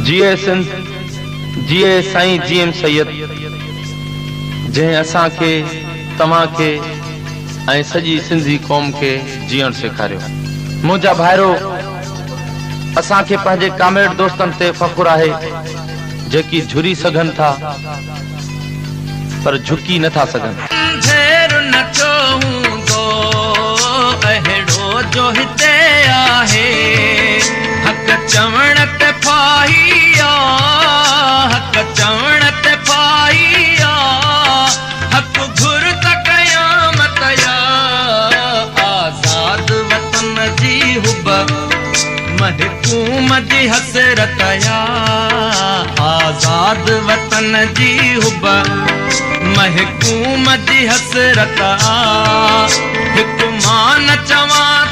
जिए सिंध, जिए साईं जीएम सैयद, जंहिं असांखे तव्हांखे ऐं सॼी सिंधी क़ौम खे जीअण सेखारियो। मुंहिंजा भाइरो, असांखे पंहिंजे कामेड़ दोस्तनि ते फ़ख़ुरु आहे जेकी झुरी सघनि था पर झुकी नथा सघनि। जो हिते आहे हक़ चवण ते फाहिया, हक़ चवण ते फाहिया, हक़ घुर त क़यामत या। आज़ाद वतन जी हुब महकूम जी हसरत या, आज़ाद वतन जी हुब महकूम जी हसरत। हिकु मान चवां